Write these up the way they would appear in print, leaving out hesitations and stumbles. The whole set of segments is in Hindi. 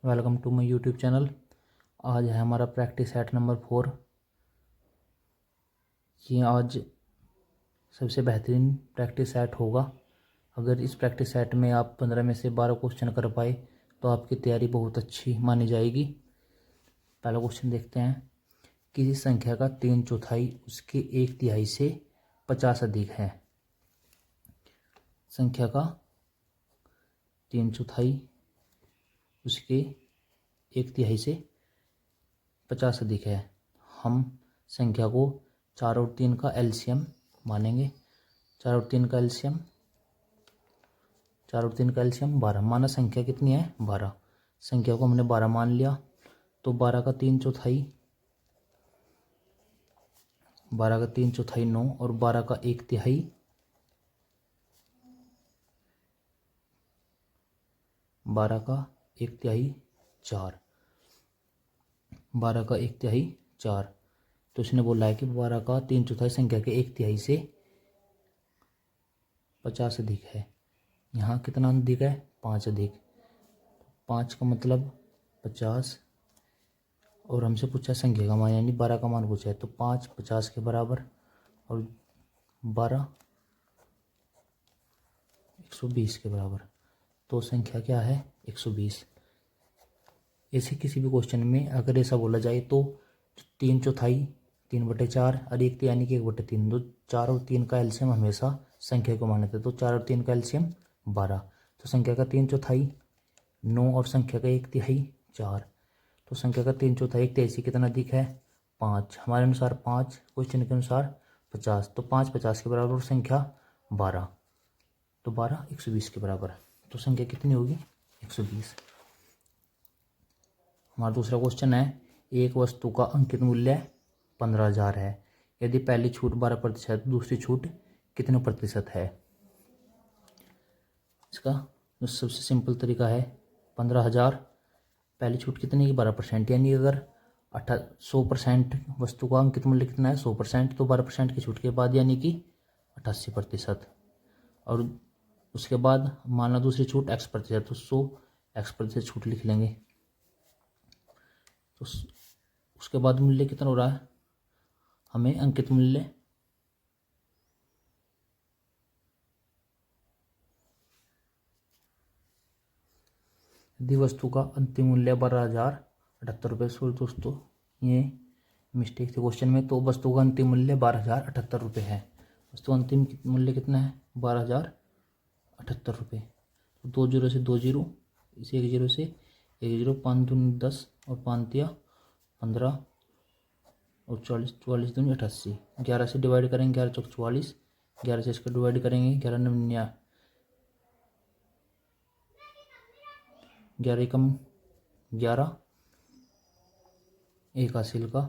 Welcome to my YouTube channel. आज है हमारा प्रैक्टिस सेट नंबर 4। ये आज सबसे बेहतरीन प्रैक्टिस सेट होगा। अगर इस प्रैक्टिस सेट में आप 15 में से 12 क्वेश्चन कर पाए तो आपकी तैयारी बहुत अच्छी मानी जाएगी। पहला क्वेश्चन देखते हैं। किसी संख्या का 3/4 उसके 1/3 से 50 अधिक है। संख्या का 3/4 उसके 1/3 से 50 अधिक है। हम संख्या को 4 और 3 का एलसीएम मानेंगे। 4 और 3 का एलसीएम 12 माना। संख्या कितनी है? 12। संख्या को हमने 12 मान लिया तो 12 का 3/4 9 और 12 का 1/3 4। 12 का 1/3 4। तो इसने बोला है कि 12 का 3/4 संख्या के 1/3 से 50 अधिक है। यहाँ कितना अधिक है? 5 अधिक। 5 का मतलब 50 और हमसे पूछा संख्या का मान यानी 12 का मान पूछा है तो 5 50 के बराबर और 12 120 के बराबर। तो संख्या क्या है? 120। ऐसे किसी भी क्वेश्चन में अगर ऐसा बोला जाए तो 3/4 3/4 और 1 यानी कि 1/3 तो 4 और 3 का एलसीएम हमेशा संख्या को मानते थे। तो 4 और 3 का एलसीएम 12। तो संख्या का 3/4 9 और संख्या का 1/3 4। तो संख्या का 3/4 1/3 से कितना अधिक है? 5। हमारे अनुसार 5, क्वेश्चन के अनुसार 50। तो 5 50 के बराबर और संख्या 12 तो 12 120 के बराबर। तो संख्या कितनी होगी? 120। हमारा दूसरा क्वेश्चन है। एक वस्तु का अंकित मूल्य 15,000 है। यदि पहली छूट 12% तो दूसरी छूट कितने प्रतिशत है? इसका जो सबसे सिंपल तरीका है 15,000 पहली छूट कितनी की? 12%। यानी अगर 100% वस्तु का अंकित मूल्य कितना है? 100%। तो 12% की छूट के बाद यानी कि 88%। और उसके बाद माना दूसरी छूट x% तो 100 x% छूट लिख लेंगे। तो उसके बाद मूल्य कितना हो रहा है? हमें अंकित मूल्य यदि वस्तु का अंतिम मूल्य 12,078 रुपये। सो दोस्तों ये मिस्टेक थी क्वेश्चन में। तो वस्तु का अंतिम मूल्य 12,078 रुपये है। वस्तु का अंतिम मूल्य कितना है? 12,078 रुपये। तो 2 जीरो से 2 जीरो, इसे 1 जीरो से 1 जीरो, 5 दूनी 10 और 5 तिया 15 और 44 44 दूनी 88। 11 से डिवाइड करेंगे 11 चौक 44। 11 से इसका डिवाइड करेंगे 11 9 11 एकम 11 एक हासिल का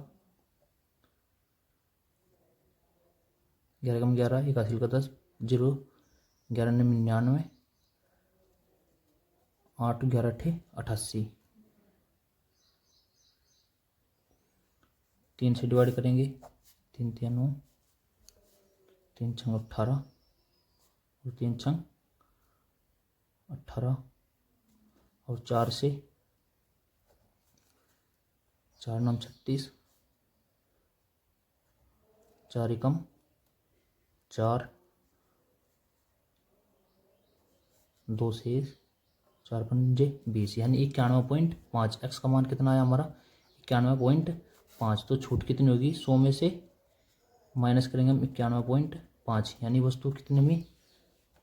11 एकम 11 एक हासिल का 10 जीरो 11 99 8 11 88। 3 से डिवाइड करेंगे 3 तिया 9 3 छंग 18 और 3 छंग 18 और 4 से 4 9 36 4 एकम 4 2 से 4 पंजे 20 यानी 91.5। एक्स का मान कितना आया हमारा? 91.5। तो छूट कितनी होगी? 100 में से माइनस करेंगे हम 91.5 यानी वस्तु कितने में?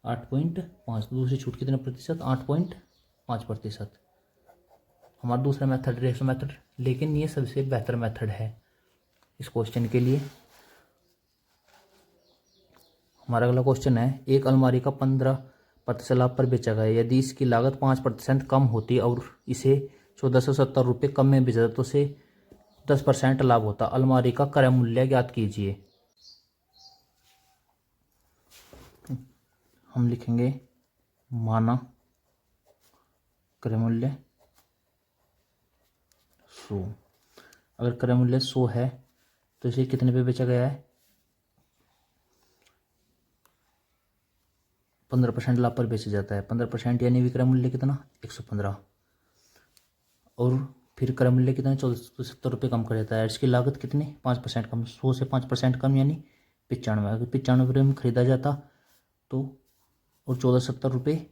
8.5। तो दूसरी छूट कितने प्रतिशत? 8.5%। हमारा दूसरा मेथड रेशो मेथड, लेकिन ये सबसे बेहतर मेथड है इस क्वेश्चन के लिए। हमारा अगला क्वेश्चन है। एक अलमारी का 15% लाभ पर बेचा गया। यदि इसकी लागत 5% कम होती और इसे 1470 रुपये कम में बेचा तो उसे 10% लाभ होता। अलमारी का क्रय मूल्य ज्ञात कीजिए। हम लिखेंगे माना क्रय मूल्य 100। अगर क्रय मूल्य 100 है तो इसे कितने पे बेचा गया है? 15% लाभ पर बेचा जाता है। 15% यानी विक्रय मूल्य कितना? 115। और फिर क्रय मूल्य कितना 1470 कम कर देता है। इसकी लागत कितनी 5% कम, 100 से 5% कम यानी 95। अगर 95 में खरीदा जाता तो और 1470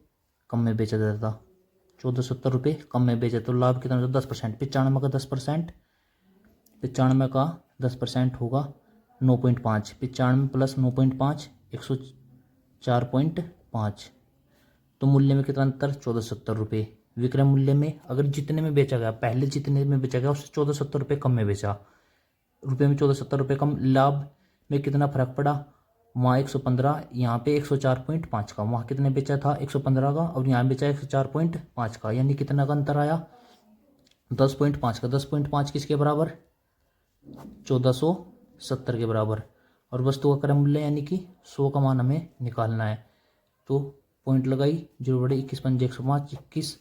कम में बेचा जाता, 1470 कम में बेचा तो लाभ कितना होता 10%। 95 का 10%, 95 का 10% होगा 9.5। 95 प्लस 9.5 104.5। तो मूल्य में कितना अंतर 1470। विक्रय मूल्य में अगर जितने में बेचा गया, पहले जितने में बेचा गया उससे 1470 कम में बेचा, रुपये में 1470 कम, लाभ में कितना फर्क पड़ा, वहाँ 115, यहाँ पे 104.5 का। वहाँ कितने बेचा था 115 का और यहाँ बेचा 104.5 का, यानी कितना का अंतर आया 10.5 का। 10.5 किसके बराबर 1470 के बराबर। और वस्तु का क्रय मूल्य यानी कि 100 का मान हमें निकालना है। तो पॉइंट लगाई 0 बड़े 21 पंजे 105,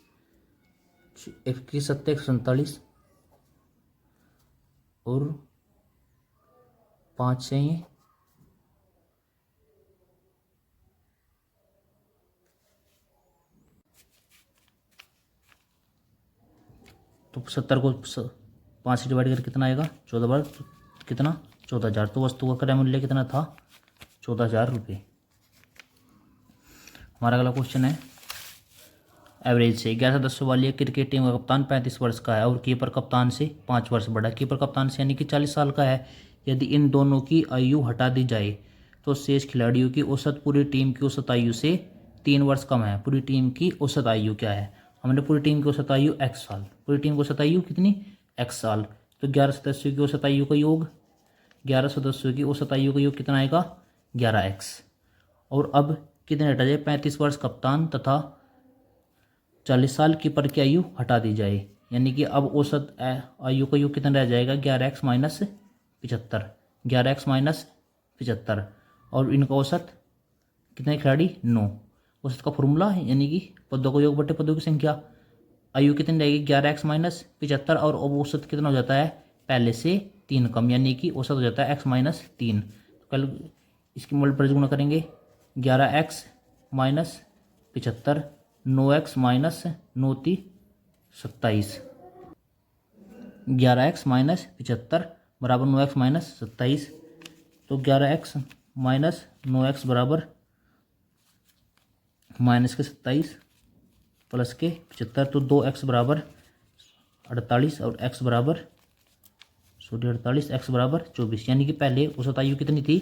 21 सत्ते 147 और 5 से तो 70 को 5 से डिवाइड करके कितना आएगा 14 बार कितना 14,000। तो वस्तु का क्रय मूल्य कितना था 14,000 रुपये। हमारा अगला क्वेश्चन है एवरेज से 11 सदस्यों वाली क्रिकेट टीम का कप्तान 35 वर्ष का है और कीपर कप्तान से 5 वर्ष बड़ा। कीपर कप्तान से यानी कि 40 साल का है। यदि इन दोनों की आयु हटा दी जाए तो शेष खिलाड़ियों की औसत पूरी टीम की औसत आयु से 3 वर्ष कम है। पूरी टीम की औसत आयु क्या है, हमने पूरी टीम की औसत आयु x साल, पूरी टीम की औसत आयु कितनी x साल। तो 11 सदस्यों की औसत आयु का योग, 11 सदस्यों की औसत आयु का योग कितना आएगा 11x। और अब कितने हटा जाए 35 वर्ष कप्तान तथा 40 साल कीपर की आयु हटा दी जाए, यानी कि अब औसत आयु का योग कितना रह जाएगा 11x माइनस 75, 11x माइनस 75। और इनका औसत कितने खिलाड़ी 9। औसत का फॉर्मूला यानी कि पदों का योग बटे पदों की संख्या। आयु कितनी रहेगी 11x माइनस 75 और अब औसत कितना हो जाता है पहले से 3 कम, यानी कि औसत हो जाता है x माइनस 3। तो कल इसकी मल्टीप्लाई गुणा करेंगे 11x minus 75, 9x minus 9 27, 11x minus 75 बराबर 9x माइनस 27। तो 11x माइनस 9x बराबर माइनस के 27 प्लस के 75। तो 2x बराबर 48 और x बराबर 48, x बराबर 24, यानी कि पहले औसत आयु कितनी थी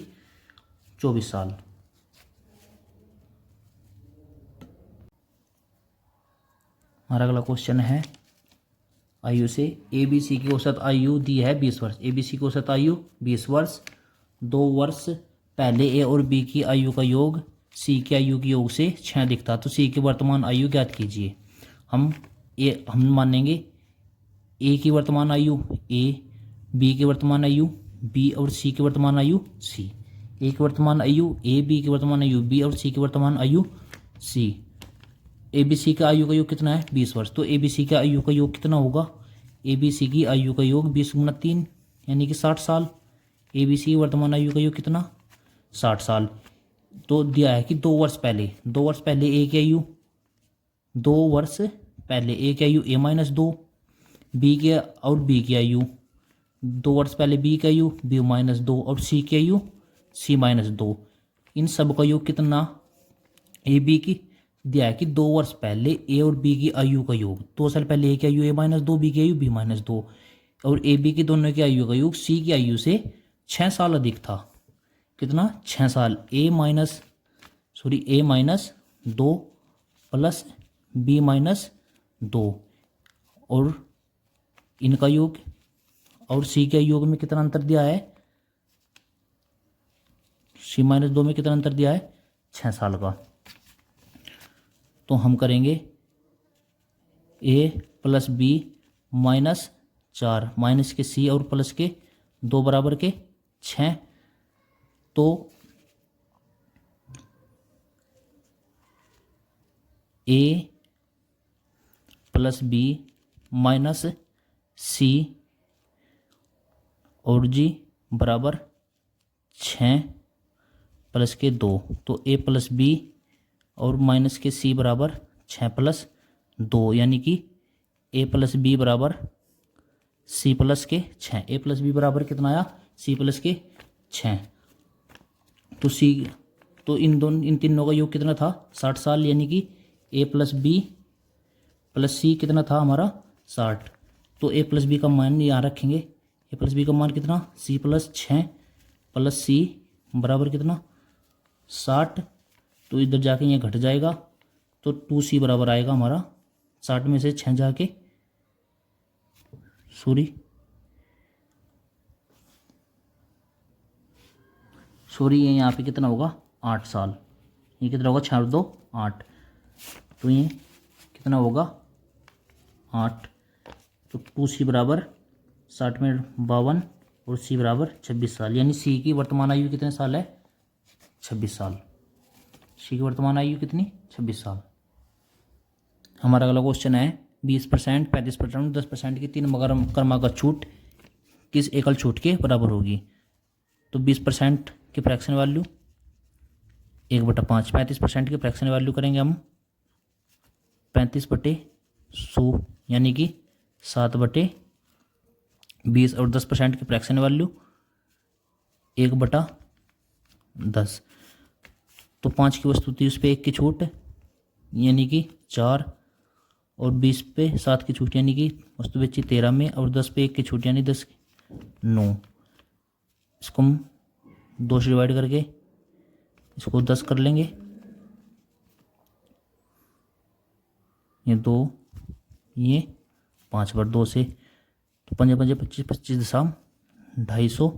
24 साल। हमारा अगला क्वेश्चन है आयु से ABC की औसत आयु दी है 20 वर्ष। ABC की औसत आयु 20 वर्ष। 2 वर्ष पहले A और B की आयु का योग C की आयु के योग से 6 दिखता, तो C की वर्तमान आयु ज्ञात कीजिए। हम मानेंगे A की वर्तमान आयु A, B की वर्तमान आयु B और C की वर्तमान आयु C। A की वर्तमान आयु A, B की वर्तमान आयु B और C की वर्तमान आयु C। ABC का आयु का योग कितना है 20 वर्ष। तो ABC का आयु का योग कितना होगा, ABC की आयु का योग 20 गुना 3 यानी कि 60 साल। ABC की वर्तमान आयु का योग कितना 60 साल। तो दिया है कि 2 वर्ष पहले, 2 वर्ष पहले A की आयु, 2 वर्ष पहले A की आयु A माइनस 2, B की और B की आयु, 2 वर्ष पहले B की आयु B माइनस 2 और C की आयु C माइनस 2। इन सब का योग कितना A B की दिया है कि 2 वर्ष पहले A और B की आयु का योग, 2 साल पहले A की आयु A माइनस 2, B की आयु B माइनस 2 और A B की दोनों की आयु का योग C की आयु से 6 साल अधिक था। कितना 6 साल। A minus 2 plus B minus 2 और इनका योग और C के योग में कितना अंतर दिया है, C माइनस 2 में कितना अंतर दिया है 6 साल का। तो हम करेंगे A plus B minus 4 minus के C और प्लस के 2 बराबर के 6। तो A plus B minus C और G बराबर 6 प्लस के 2। तो A प्लस B और माइनस के C बराबर 6 प्लस 2 यानी कि ए प्लस बी बराबर सी प्लस के 6। ए प्लस बी बराबर कितना आया, सी प्लस के 6। तो सी, तो इन तीनों का योग कितना था, 60 साल, यानी कि ए प्लस बी प्लस सी कितना था हमारा 60। तो ए प्लस बी का मान यहाँ रखेंगे, ए प्लस बी का मान कितना, सी प्लस 6 प्लस सी बराबर कितना 60। तो इधर जाके ये घट जाएगा, तो 2c बराबर आएगा हमारा 60 में से 6 जाके, सॉरी ये यहाँ पे कितना होगा 8 साल। ये कितना होगा 6 और 2 8, तो ये कितना होगा 8। तो 2c बराबर 60 में 52 और c बराबर 26 साल, यानी c की वर्तमान आयु कितने साल है 26 साल। c की वर्तमान आयु कितनी 26 साल। हमारा अगला क्वेश्चन है 20%, 35%, 10% की 3 क्रमागत छूट किस एकल छूट के बराबर होगी। तो 20% की फ्रैक्शन वैल्यू 1/5, 35% की फ्रैक्शन वैल्यू करेंगे हम 35/100 यानी कि 7/20, और 10% की फ्रैक्शन वैल्यू 1/10। तो 5 की वस्तु थी, उस पर 1 की छूट यानी कि 4, और 20 पे 7 की छूट यानी कि वस्तु बेची 13 में, और 10 पे 1 की छूट यानी 10 9। इसको हम 2 से डिवाइड करके इसको 10 कर लेंगे, ये 2 ये 5/2 से, तो 5 5 25 25 दशम 250,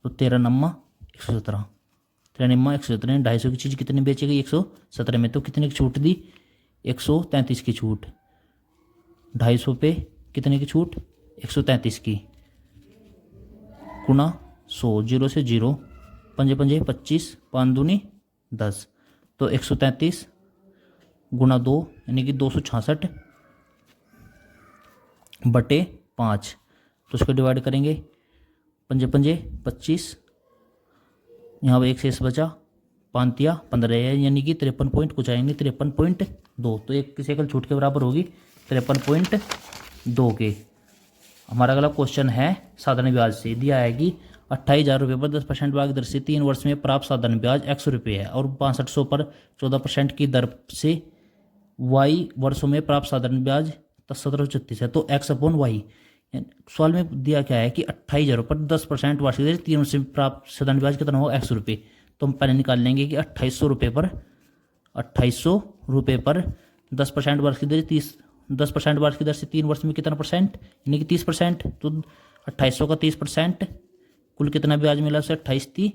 तो 13 9 117, 13 9 117, 250 की चीज़ कितनी बेची गई 117 में, तो कितने की छूट दी 133 की छूट। 250 पे कितने की छूट 133 की, गुना 100, 0 से 0, 5 5 25, 5 दूनी 10, तो 133 गुना 2 यानी कि 266/5। तो उसको डिवाइड करेंगे 5 5 25, यहाँ पर 1 शेष बचा, 5 या 15 है, यानी कि 53 पॉइंट कुछ आएंगे 53.2। तो एक किसी एकल छूट के बराबर होगी 53.2 के। हमारा अगला क्वेश्चन है साधारण ब्याज से। दिया है कि 28,000 रुपये पर 10% ब्याज दर से 3 वर्ष में प्राप्त साधारण ब्याज x रुपये है, और 6500 पर 14% की दर से y वर्षों में प्राप्त साधारण ब्याज 1736 है। तो x/y, सवाल में दिया क्या है कि 28,000 पर 10% वार्षिक दर 3 वर्ष में प्राप्त साधारण ब्याज कितना होगा x रुपये। तो हम पहले निकाल लेंगे कि 2800 रुपये पर 10% वर्ष की दर 10% वर्ष की दर से 3 वर्ष में कितना परसेंट, यानी कि 30%। तो 2800 का 30%, कुल कितना ब्याज मिला उसे 28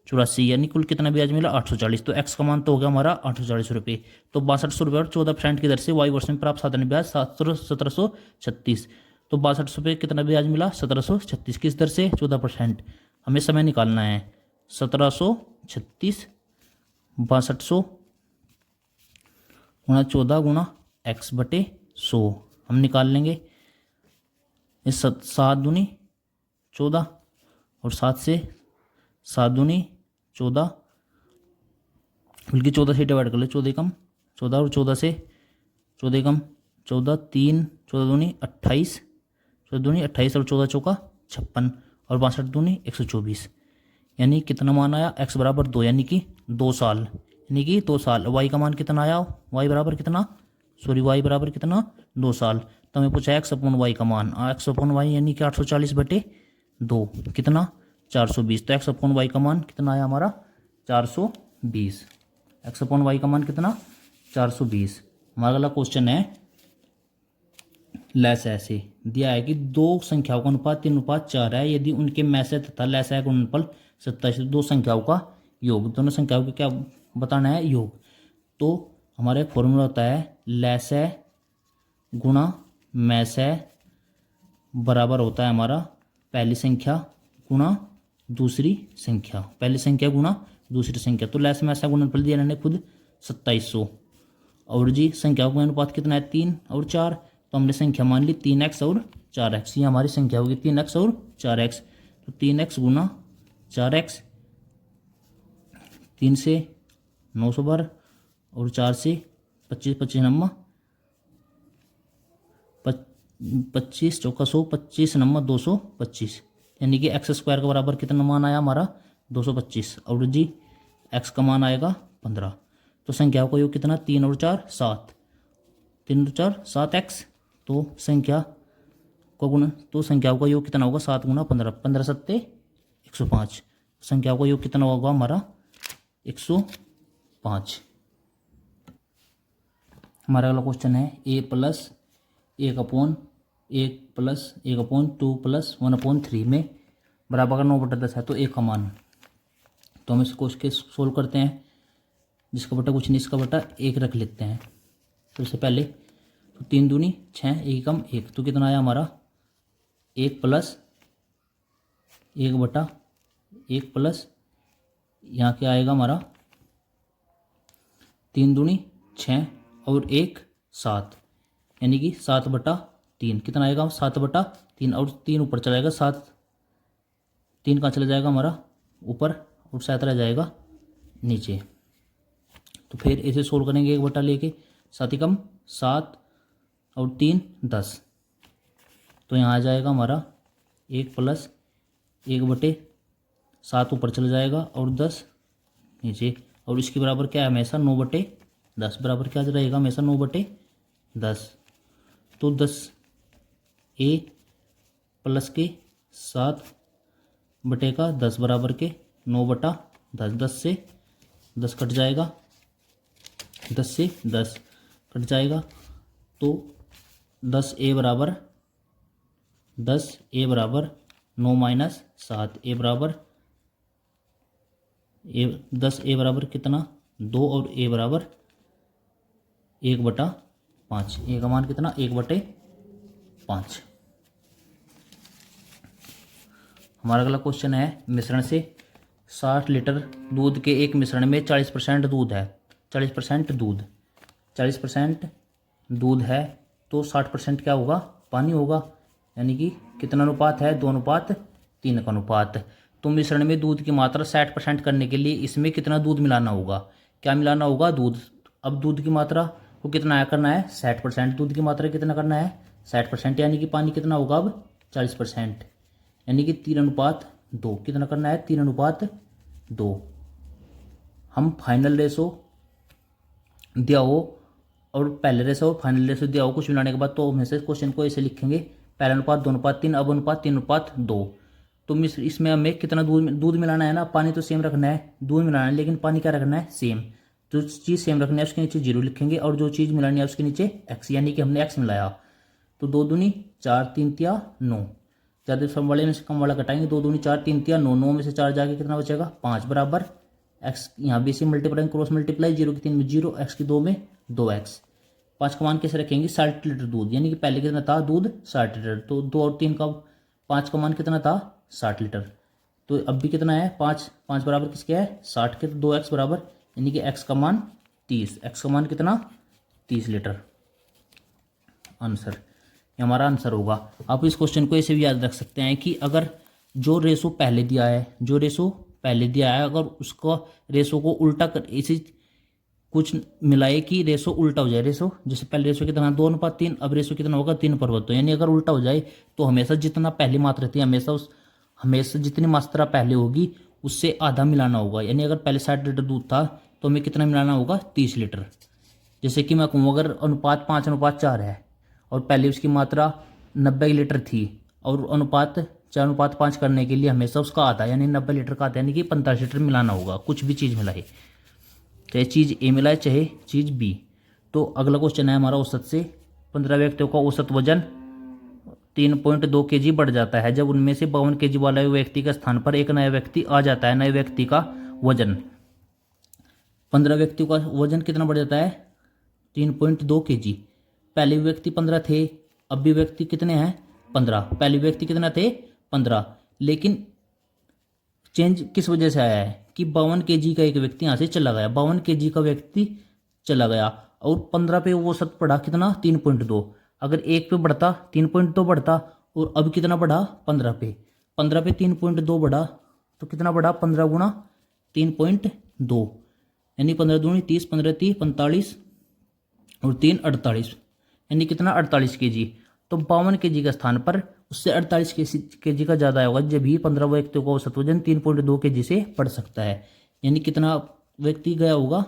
× 84, यानी कुल कितना ब्याज मिला 840। तो एक्स का मान तो हो गया हमारा 840 रुपये। तो 6200 रुपये और 14% की दर से वाई वर्ष में प्राप्त साधारण ब्याज 1736। तो 6200 रुपये कितना ब्याज मिला 1736, किस दर से 14%। हमें समय निकालना है 1736 6200 गुणा 14 गुणा x/100 हम निकाल लेंगे। इस 7 दूनी 14 और 7 से 7 दूनी 14, बल्कि 14 से डिवाइड कर ले, 14 कम 14 और 14 से 14 कम 14, 3 14 दूनी 28, 14 दूनी 28 और 14 चौका 56, और 62 दूनी 124, यानी कितना मान आया x बराबर 2, यानी कि 2 साल, यानी कि 2 साल। y का मान कितना आया, y बराबर कितना, y बराबर कितना 2 साल। तो हमें पूछा x/y का मान, x/y यानी कि 840/2 कितना 420। तो x/y का मान कितना आया हमारा 420, x/y का मान कितना 420। हमारा अगला क्वेश्चन है लैस ऐसे। दिया है कि 2 संख्याओं का अनुपात 3:4 है, यदि उनके मैसे तथा लैसा का गुणनफल 27, 2 संख्याओं का योग, दोनों संख्याओं का क्या बताना है योग। तो हमारे फॉर्मूला होता है लैसा गुणा मैसा बराबर होता है हमारा पहली संख्या गुणा दूसरी संख्या, पहली संख्या गुणा दूसरी संख्या। तो लैसा मैसा गुणनफल दिया इन्होंने खुद 2700, और जी संख्याओं का अनुपात कितना है 3 और 4, तो हमने संख्या मान ली 3x और 4x, ये हमारी संख्या होगी 3x और 4x। तो 3x गुना 4x, 3 से 900 बार और 4 से 25, 25 नम्मा 25 चौका 100, 25 नंबर 225, यानी कि एक्स स्क्वायर का बराबर कितना मान आया हमारा 225, और जी एक्स का मान आएगा 15। तो संख्याओं का योग कितना 3 और 4 7, 3 और 4 7 एक्स। तो संख्या को गुणा, तो संख्याओं का योग कितना होगा 7 गुणा 15, 15 सत्ते 105। संख्याओं का योग कितना होगा हमारा 105। हमारा अगला क्वेश्चन है a प्लस 1/1+1/2 प्लस 1/3 में बराबर का 9/10 है, तो a का मान। तो हम इस क्वेश्चन के सोल्व करते हैं, जिसका बटा कुछ नहीं, इसका बटा 1 रख लेते हैं। सबसे पहले तो 3 दूनी 6, 1 कम 1, तो कितना आया हमारा 1 प्लस 1/1 प्लस यहाँ क्या आएगा हमारा 3 दूनी 6 और 1 7, यानी कि 7/3 कितना आएगा 7/3, और 3 ऊपर चला जाएगा 7, 3 कहाँ चला जाएगा हमारा ऊपर, और 7 रह जाएगा नीचे। तो फिर इसे सोल्व करेंगे 1 बटा लेके, 7 कम 7 और 3 10, तो यहाँ आ जाएगा हमारा 1 प्लस 1/7 ऊपर चला जाएगा और 10 नीचे, और इसके बराबर क्या है हमेशा 9/10, बराबर क्या रहेगा हमेशा 9/10। तो 10a प्लस के 7/10 बराबर के 9/10, 10 से 10 कट जाएगा, 10 से 10 कट जाएगा, तो 10a बराबर 9 माइनस 7, a बराबर 10a बराबर कितना 2, और a बराबर 1/5, a का मान कितना 1/5। हमारा अगला क्वेश्चन है मिश्रण से 60 लीटर दूध के एक मिश्रण में 40% दूध है, 40% दूध है, तो 60% क्या होगा पानी होगा, यानी कि कितना अनुपात है 2:3 का अनुपात। तो मिश्रण में दूध की मात्रा 60% करने के लिए इसमें कितना दूध मिलाना होगा, क्या मिलाना होगा दूध। अब दूध की मात्रा को कितना करना है 60%, दूध की मात्रा कितना करना है 60%, यानी कि पानी कितना होगा अब 40%, यानी कि 3:2 कितना करना है 3:2। हम फाइनल रेशो दिया हो और पहले रेशो फाइनल रेशो दिया हो कुछ मिलाने के बाद, तो हम ऐसे क्वेश्चन को ऐसे लिखेंगे पहला अनुपात 2:3, अब अनुपात 3:2। तो इसमें हमें कितना दूध मिलाना है ना, पानी तो सेम रखना है, दूध मिलाना है, लेकिन पानी क्या रखना है सेम। जो चीज़ सेम रखना है उसके नीचे 0 लिखेंगे, और जो चीज़ मिलानी है उसके नीचे x, यानी कि हमने x मिलाया। तो 2 दूनी 4, 3 तिया 9, ज़्यादा सम वाले में से कम वाला घटाएंगे, 2 दूनी 4, 3 तिया 9, 9 में से 4 जाके कितना बचेगा 5 बराबर x, यहाँ भी से मल्टीप्लाई क्रॉस मल्टीप्लाई, 0 की 3 में 0, x की 2 में 2x। 5 का मान कैसे रखेंगे 60 लीटर दूध, यानी कि पहले कितना था दूध 60 लीटर, तो 2 और 3 का 5 का मान कितना था 60 लीटर। तो अब भी कितना है 5 बराबर किसके है 60 के, तो 2x बराबर, यानी कि x का मान 30, x का मान कितना 30 लीटर। आंसर, ये हमारा आंसर होगा। आप इस क्वेश्चन को ऐसे भी याद रख सकते हैं कि अगर जो रेशो पहले दिया है, अगर उसका रेशो को उल्टा कर इसी कुछ मिलाए कि रेशो उल्टा हो जाए, रेशो जैसे पहले रेशो कितना 2:3, अब रेशो कितना होगा 3:2, यानी अगर उल्टा हो जाए तो हमेशा जितना पहली मात्रा थी हमेशा जितनी मात्रा पहले होगी उससे आधा मिलाना होगा, यानी अगर पहले 60 लीटर दूध था तो हमें कितना मिलाना होगा 30 लीटर। जैसे कि मैं कहूँ अगर अनुपात 5:4 है और पहले उसकी मात्रा 90 लीटर थी, और अनुपात 4:5 करने के लिए हमेशा उसका आधा यानी 90 लीटर का आधा, यानी कि 45 लीटर मिलाना होगा, कुछ भी चीज़ मिलाए, चाहे चीज़ ए मिलाए चाहे चीज़ बी। तो अगला क्वेश्चन है हमारा औसत से 15 व्यक्तियों का औसत वजन 3.2 kg बढ़ जाता है जब उनमें से 52 kg वाले व्यक्ति के स्थान पर एक नया व्यक्ति आ जाता है। नए व्यक्ति का वजन 15 व्यक्तियों का वजन कितना बढ़ जाता है 3.2 kg। पहले व्यक्ति 15 थे, अब भी व्यक्ति कितने हैं 15, पहले व्यक्ति कितना थे 15, लेकिन चेंज किस वजह से आया है कि 52 kg का एक व्यक्ति यहाँ से चला गया, 52 kg का व्यक्ति चला गया, और 15 पे वो औसत बढ़ा कितना 3.2। अगर एक पे बढ़ता 3.2 बढ़ता, और अब कितना बढ़ा 15 पे 3.2 बढ़ा, तो कितना बढ़ा 15 गुणा 3.2, यानी 15 दूनी 30, 15 30 45 और 3 48, यानी कितना 48 kg। तो 52 kg के स्थान पर उससे 48 kg का ज़्यादा होगा, जब भी 15 व्यक्तियों का औसत वजन 3.2 kg से बढ़ सकता है। यानी कितना व्यक्ति गया होगा,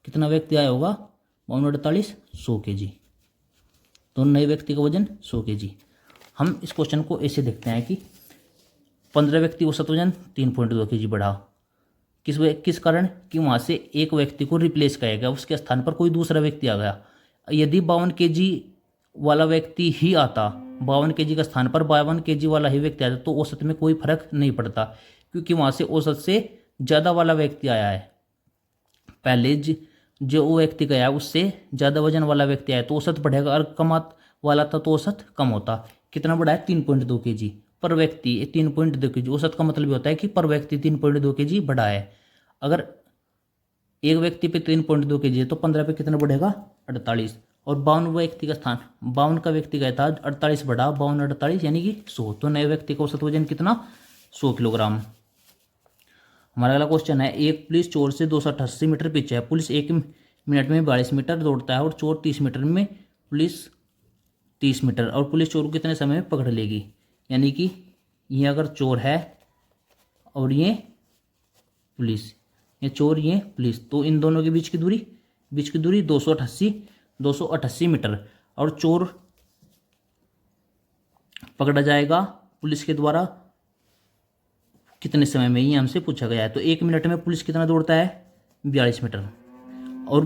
कितना व्यक्ति आया होगा, 52 100 kg। तो नए व्यक्ति का वजन 100 kg। हम इस क्वेश्चन को ऐसे देखते हैं कि 15 व्यक्ति औसत वजन 3.2 kg बढ़ा, किस कारण कि वहाँ से एक व्यक्ति को रिप्लेस किया गया, उसके स्थान पर कोई दूसरा व्यक्ति आ गया। यदि 52 kg वाला व्यक्ति ही आता, 52 kg का स्थान पर 52 kg वाला ही व्यक्ति आता, तो औसत में कोई फर्क नहीं पड़ता, क्योंकि वहाँ से औसत से ज़्यादा वाला व्यक्ति आया है। पहले जो वो व्यक्ति गया उससे ज़्यादा वजन वाला व्यक्ति आया तो औसत बढ़ेगा, और कम वाला था तो औसत कम होता। कितना बढ़ा है? 3.2 kg पर व्यक्ति। 3.2 kg औसत का मतलब ये होता है कि पर व्यक्ति 3.2 kg बढ़ा है। अगर एक व्यक्ति पे 3.2 kg है तो 15 पे कितना बढ़ेगा? 48। और 52 व्यक्ति का स्थान, 52 का व्यक्ति गया था, 48 बढ़ा, 52 48 यानी कि 100। तो नए व्यक्ति का औसत वजन कितना? 100 किलोग्राम। हमारा अगला क्वेश्चन है, एक पुलिस चोर से 288 मीटर पीछे है। पुलिस 1 मिनट में 42 मीटर दौड़ता है और चोर 30 मीटर में, पुलिस 30 मीटर, और पुलिस चोर को कितने समय में पकड़ लेगी। यानी कि ये अगर चोर है और ये पुलिस, ये चोर ये पुलिस, तो इन दोनों के बीच की दूरी 288 मीटर, और चोर पकड़ा जाएगा पुलिस के द्वारा कितने समय में, ये हमसे पूछा गया है। तो 1 मिनट में पुलिस कितना दौड़ता है? 42 मीटर, और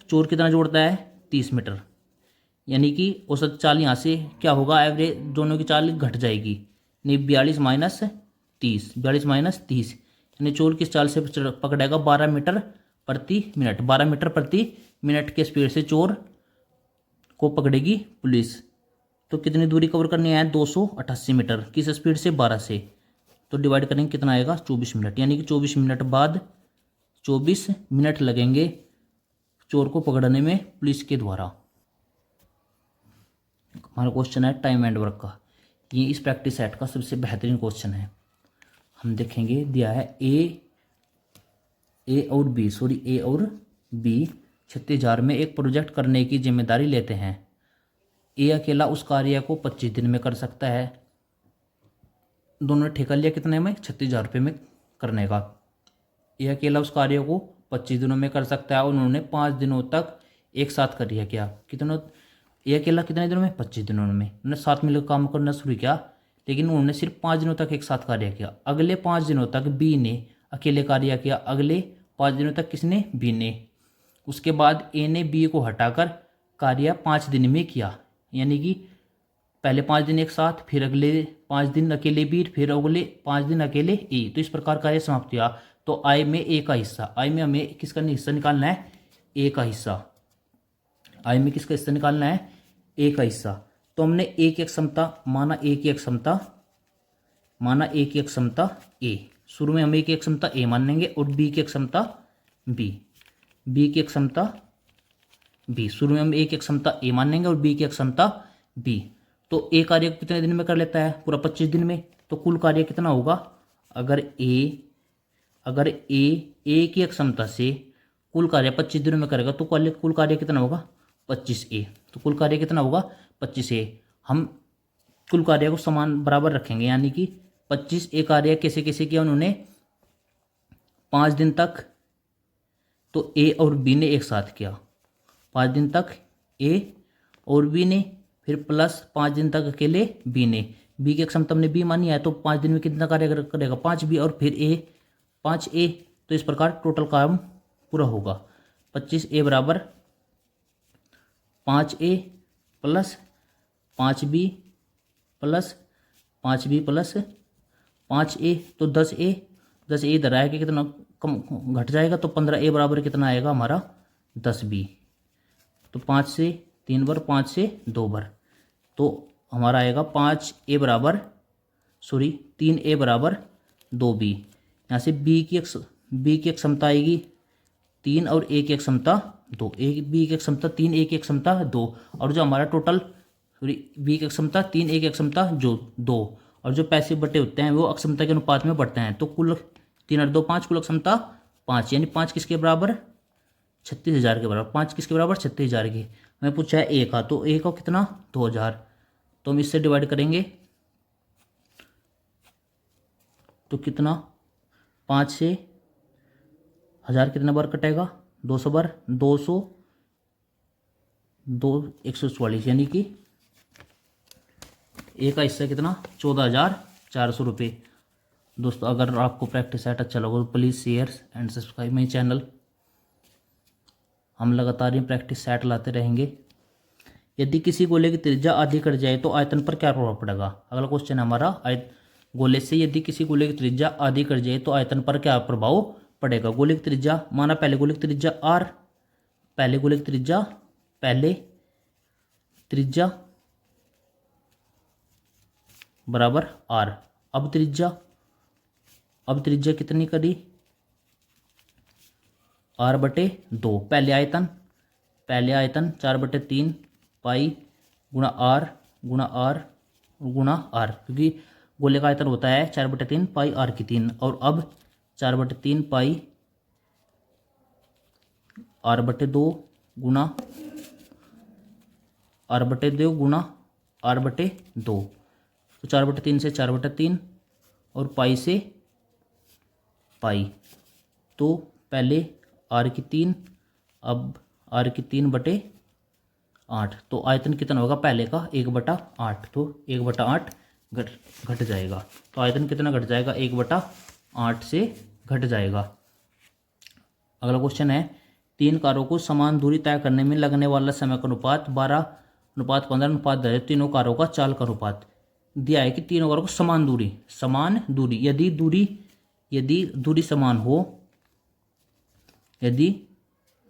चोर कितना दौड़ता है? 30 मीटर। यानी कि औसत चाल यहाँ से क्या होगा? एवरेज दोनों की चाल घट जाएगी, नहीं 42 माइनस 30, यानी चोर किस चाल से पकड़ेगा? 12 मीटर प्रति मिनट। 12 मीटर प्रति मिनट के स्पीड से चोर को पकड़ेगी पुलिस। तो कितनी दूरी कवर करनी है? 288 मीटर। किस स्पीड से? 12 से। तो डिवाइड करेंगे, कितना आएगा? 24 मिनट। यानी कि 24 मिनट बाद 24 मिनट लगेंगे चोर को पकड़ने में पुलिस के द्वारा। हमारा क्वेश्चन है टाइम एंड वर्क का। ये इस प्रैक्टिस सेट का सबसे बेहतरीन क्वेश्चन है। हम देखेंगे, दिया है ए और बी 36,000 में एक प्रोजेक्ट करने की जिम्मेदारी लेते हैं। ए अकेला उस कार्य को 25 दिन में कर सकता है। दोनों ने ठेका लिया कितने में? 36,000 रुपये में करने का। ए अकेला उस कार्य को 25 दिनों में कर सकता है, उन्होंने 5 दिनों तक एक साथ कर लिया। क्या कितनों? ए अकेला कितने दिनों में? 25 दिनों में। उन्होंने साथ मिलकर काम करना शुरू किया, लेकिन उन्होंने सिर्फ 5 दिनों तक एक साथ कार्य किया। अगले 5 दिनों तक बी ने अकेले कार्य किया। अगले 5 दिनों तक किसने? बी ने। उसके बाद ए ने बी को हटाकर कार्य 5 दिन में किया। यानी कि पहले 5 दिन एक साथ, फिर अगले 5 दिन अकेले बी, फिर अगले 5 दिन अकेले ए। तो इस प्रकार कार्य समाप्त हुआ। तो आय में ए का हिस्सा, आय में हमें किसका हिस्सा निकालना है? ए का हिस्सा। आय में किसका हिस्सा निकालना है? ए का हिस्सा। तो हमने ए की क्षमता माना, ए की क्षमता ए। शुरू में हम ए की क्षमता ए मानेंगे और बी की क्षमता बी की क्षमता बी। शुरू में हम ए की क्षमता ए मानेंगे और बी की क्षमता बी। तो ए कार्य कितने दिन में कर लेता है? पूरा 25 दिन में। तो कुल कार्य कितना होगा? अगर ए की क्षमता से कुल कार्य 25 दिनों में करेगा तो कुल कार्य कितना होगा? 25A। तो कुल कार्य कितना होगा? 25A। हम कुल कार्य को समान बराबर रखेंगे, यानी कि 25A कार्य कैसे कैसे किया उन्होंने? 5 दिन तक तो ए और बी ने एक साथ किया, 5 दिन तक ए और बी ने, फिर प्लस 5 दिन तक अकेले बी ने। बी की क्षमता हमने बी मानी है, तो 5 दिन में कितना कार्य करेगा? 5B और फिर ए 5A। तो इस प्रकार टोटल काम पूरा होगा। 25A बराबर 5A plus 5B plus 5B plus 5A। तो 10A इधर आएगा, कितना कम घट जाएगा, तो 15A बराबर कितना आएगा हमारा? 10B। तो 5 से 3 बार, 5 से 2 बार, तो हमारा आएगा 3A बराबर 2B। यहाँ से बी की क्षमता आएगी 3 और ए की क्षमता 2। बी की क्षमता 3, ए की क्षमता 2, और जो हमारा टोटल बी की क्षमता 3, ए की क्षमता जो 2, और जो पैसे बटे होते हैं वो अक्षमता के अनुपात में बढ़ते हैं। तो कुल 3 और 2 5, कुल क्षमता 5, यानी 5 किसके बराबर? 36,000 के बराबर। 5 किसके बराबर? 36,000 के। हमें पूछा है ए का, तो ए का कितना? 2,000। तो हम इससे डिवाइड करेंगे तो कितना, 5 से 1000 कितने बार कटेगा, 200 बार, 200 2 144, यानी कि ए का हिस्सा कितना, 14,400 रुपये। दोस्तों अगर आपको प्रैक्टिस सेट अच्छा लगा तो please share and subscribe my channel. हम लगातार ये प्रैक्टिस सेट लाते रहेंगे। यदि किसी गोले की त्रिज्या आधी कट जाए तो आयतन पर क्या प्रभाव पड़ेगा। अगला क्वेश्चन है हमारा, गोले से यदि किसी गोले की त्रिज्या आधी कट जाए तो आयतन पर क्या प्रभाव पड़ेगा। गोले की त्रिज्या, माना पहले गोले की त्रिज्या आर, पहले गोले की त्रिज्या, पहले त्रिज्या बराबर आर। अब त्रिज्या कितनी करी, आर बटे 2। पहले आयतन 4/3 पाई गुणा आर गुणा आर, क्योंकि गोले का आयतन होता है 4/3 पाई आर की 3। और अब 4/3 पाई आर बटे 2 गुणा आर बटे 2 गुणा आर बटे 2। तो 4/3 से 4/3 और पाई से पाई। तो पहले आर की 3, अब आर की 3/8। तो आयतन कितना होगा पहले का, 1/8। तो 1/8 घट जाएगा। तो आयतन कितना घट जाएगा, 1/8 से घट जाएगा। अगला क्वेश्चन है, 3 कारों को समान दूरी तय करने में लगने वाला समय का अनुपात 12:15:10। तीनों कारों का चाल का अनुपात दिया है कि तीनों कारों को समान दूरी यदि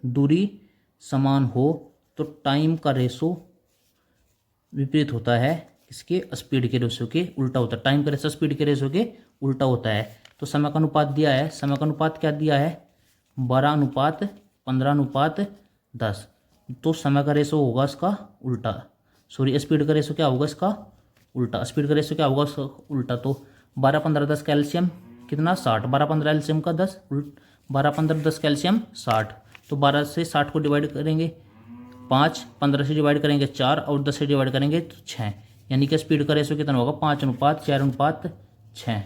दूरी समान हो तो टाइम का रेशो विपरीत होता है, इसके स्पीड के रेशो के उल्टा होता है। टाइम का रेशो स्पीड के रेशो के उल्टा होता है। तो समय का अनुपात दिया है, समय का अनुपात क्या दिया है, 12:15:10। तो समय का रेशो होगा इसका उल्टा, स्पीड का रेशो क्या होगा इसका उल्टा। स्पीड का रेशो क्या होगा इसका उल्टा। तो 12:15:10 कैल्शियम कितना, 60। 12:15 एलसीएम का 10, 12:15:10 कैल्शियम 60। तो 12 से 60 को डिवाइड करेंगे 5, 15 से डिवाइड करेंगे 4 और 10 से डिवाइड करेंगे तो 6। यानी कि स्पीड का रेशो कितना होगा, 5:4:6।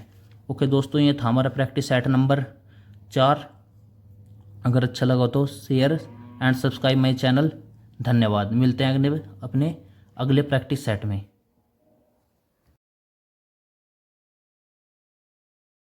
ओके दोस्तों, ये था हमारा प्रैक्टिस सेट नंबर 4। अगर अच्छा लगा तो share and subscribe my channel. धन्यवाद। मिलते हैं अपने अगले प्रैक्टिस सेट में।